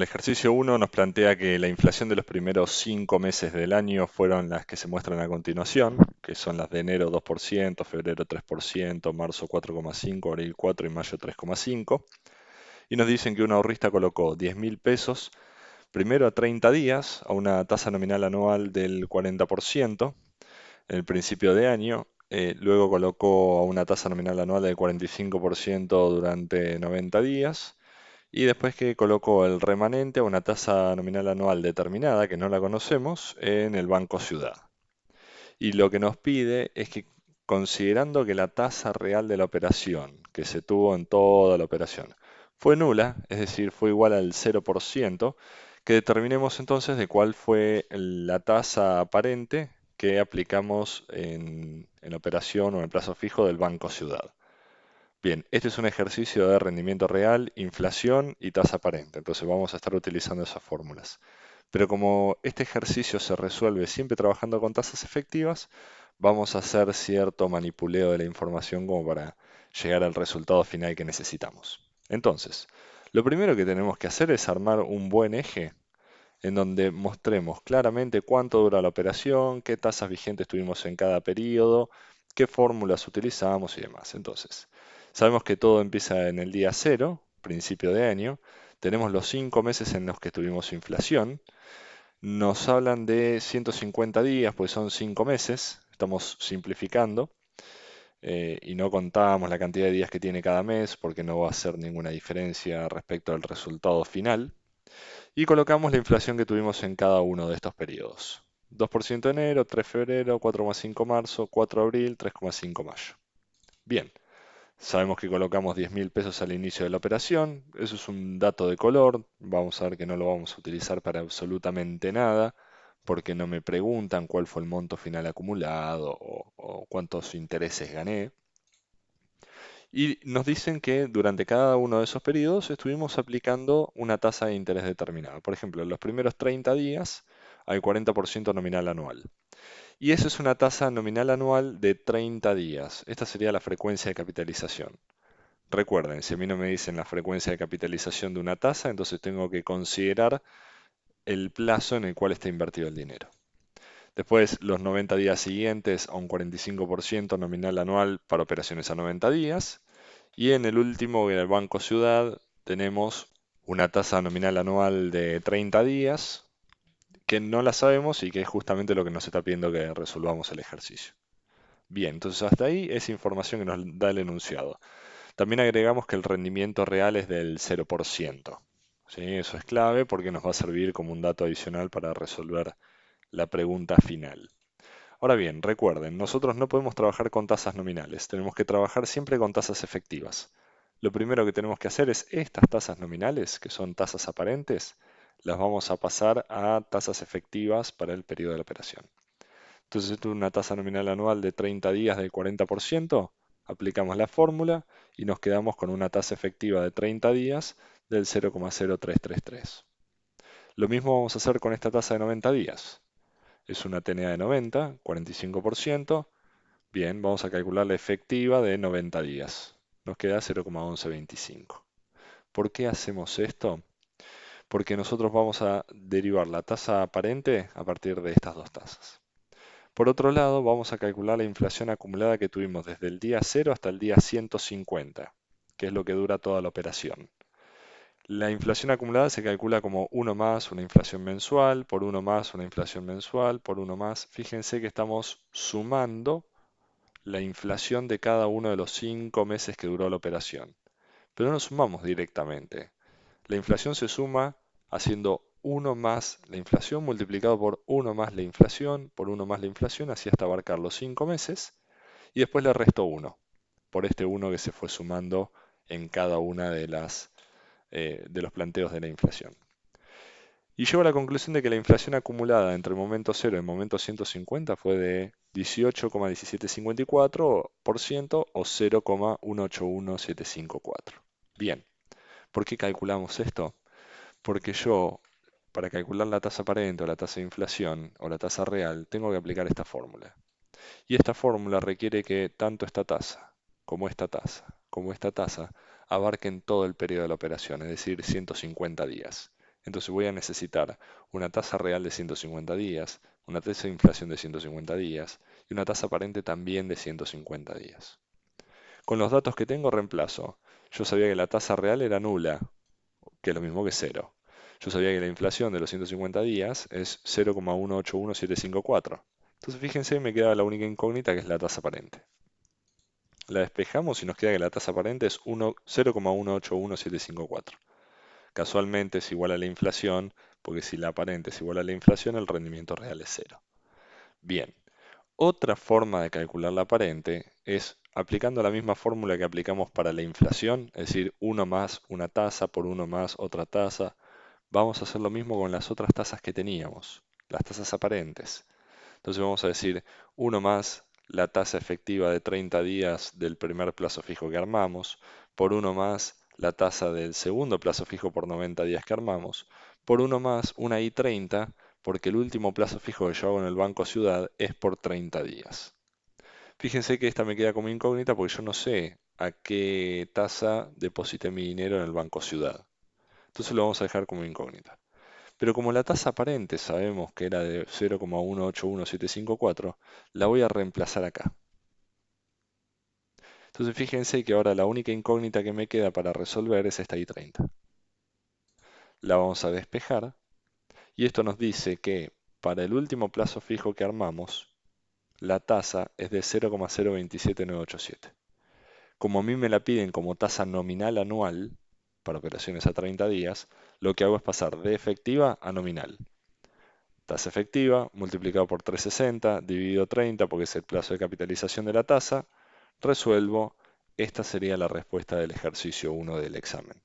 el ejercicio 1 nos plantea que la inflación de los primeros 5 meses del año fueron las que se muestran a continuación, que son las de enero 2%, febrero 3%, marzo 4,5%, abril 4% y mayo 3,5%. Y nos dicen que un ahorrista colocó 10.000 pesos primero a 30 días a una tasa nominal anual del 40% en el principio de año. Luego colocó a una tasa nominal anual del 45% durante 90 días. Y después que colocó el remanente a una tasa nominal anual determinada, que no la conocemos, en el Banco Ciudad. Y lo que nos pide es que, considerando que la tasa real de la operación que se tuvo en toda la operación fue nula, es decir, fue igual al 0%, que determinemos entonces de cuál fue la tasa aparente que aplicamos en la operación o en el plazo fijo del Banco Ciudad. Bien, este es un ejercicio de rendimiento real, inflación y tasa aparente, entonces vamos a estar utilizando esas fórmulas. Pero como este ejercicio se resuelve siempre trabajando con tasas efectivas, vamos a hacer cierto manipuleo de la información como para llegar al resultado final que necesitamos. Entonces, lo primero que tenemos que hacer es armar un buen eje en donde mostremos claramente cuánto dura la operación, qué tasas vigentes tuvimos en cada periodo, qué fórmulas utilizamos y demás. Entonces, sabemos que todo empieza en el día cero, principio de año. Tenemos los 5 meses en los que tuvimos inflación. Nos hablan de 150 días, pues son 5 meses. Estamos simplificando y no contamos la cantidad de días que tiene cada mes porque no va a hacer ninguna diferencia respecto al resultado final. Y colocamos la inflación que tuvimos en cada uno de estos periodos. 2% enero, 3 febrero, 4,5 marzo, 4 abril, 3,5 mayo. Bien, sabemos que colocamos 10.000 pesos al inicio de la operación. Eso es un dato de color. Vamos a ver que no lo vamos a utilizar para absolutamente nada, porque no me preguntan cuál fue el monto final acumulado o cuántos intereses gané. Y nos dicen que durante cada uno de esos periodos estuvimos aplicando una tasa de interés determinada. Por ejemplo, en los primeros 30 días hay 40% nominal anual. Y eso es una tasa nominal anual de 30 días. Esta sería la frecuencia de capitalización. Recuerden, si a mí no me dicen la frecuencia de capitalización de una tasa, entonces tengo que considerar el plazo en el cual está invertido el dinero. Después, los 90 días siguientes a un 45% nominal anual para operaciones a 90 días. Y en el último, en el Banco Ciudad, tenemos una tasa nominal anual de 30 días, que no la sabemos y que es justamente lo que nos está pidiendo que resolvamos el ejercicio. Bien, entonces hasta ahí es información que nos da el enunciado. También agregamos que el rendimiento real es del 0%. ¿Sí? Eso es clave porque nos va a servir como un dato adicional para resolver la pregunta final. Ahora bien, recuerden, nosotros no podemos trabajar con tasas nominales, tenemos que trabajar siempre con tasas efectivas. Lo primero que tenemos que hacer es estas tasas nominales, que son tasas aparentes, las vamos a pasar a tasas efectivas para el periodo de la operación. Entonces, esto es una tasa nominal anual de 30 días del 40%, aplicamos la fórmula y nos quedamos con una tasa efectiva de 30 días del 0,0333. Lo mismo vamos a hacer con esta tasa de 90 días. Es una TNA de 90, 45%. Bien, vamos a calcular la efectiva de 90 días. Nos queda 0,1125. ¿Por qué hacemos esto? Porque nosotros vamos a derivar la tasa aparente a partir de estas dos tasas. Por otro lado, vamos a calcular la inflación acumulada que tuvimos desde el día 0 hasta el día 150, que es lo que dura toda la operación. La inflación acumulada se calcula como uno más una inflación mensual, por uno más una inflación mensual, por uno más. Fíjense que estamos sumando la inflación de cada uno de los 5 meses que duró la operación. Pero no sumamos directamente. La inflación se suma haciendo uno más la inflación multiplicado por uno más la inflación, por uno más la inflación, así hasta abarcar los 5 meses. Y después le resto uno, por este uno que se fue sumando en cada una de los planteos de la inflación. Y llego a la conclusión de que la inflación acumulada entre el momento 0 y el momento 150 fue de 18,1754% o 0,181754. Bien, ¿por qué calculamos esto? Porque yo, para calcular la tasa aparente o la tasa de inflación o la tasa real, tengo que aplicar esta fórmula. Y esta fórmula requiere que tanto esta tasa como esta tasa como esta tasa abarquen todo el periodo de la operación, es decir, 150 días. Entonces voy a necesitar una tasa real de 150 días, una tasa de inflación de 150 días y una tasa aparente también de 150 días. Con los datos que tengo reemplazo. Yo sabía que la tasa real era nula, que es lo mismo que cero. Yo sabía que la inflación de los 150 días es 0,181754. Entonces fíjense, me queda la única incógnita que es la tasa aparente. La despejamos y nos queda que la tasa aparente es 0,181754. Casualmente es igual a la inflación, porque si la aparente es igual a la inflación, el rendimiento real es cero. Bien, otra forma de calcular la aparente es aplicando la misma fórmula que aplicamos para la inflación, es decir, uno más una tasa por uno más otra tasa. Vamos a hacer lo mismo con las otras tasas que teníamos, las tasas aparentes. Entonces vamos a decir uno más la tasa efectiva de 30 días del primer plazo fijo que armamos, por uno más la tasa del segundo plazo fijo por 90 días que armamos, por uno más una I30, porque el último plazo fijo que yo hago en el Banco Ciudad es por 30 días. Fíjense que esta me queda como incógnita porque yo no sé a qué tasa deposité mi dinero en el Banco Ciudad. Entonces lo vamos a dejar como incógnita. Pero como la tasa aparente sabemos que era de 0,181754, la voy a reemplazar acá. Entonces fíjense que ahora la única incógnita que me queda para resolver es esta I30. La vamos a despejar y esto nos dice que para el último plazo fijo que armamos, la tasa es de 0,027987. Como a mí me la piden como tasa nominal anual, para operaciones a 30 días, lo que hago es pasar de efectiva a nominal. Tasa efectiva multiplicado por 360 dividido 30 porque es el plazo de capitalización de la tasa. Resuelvo. Esta sería la respuesta del ejercicio 1 del examen.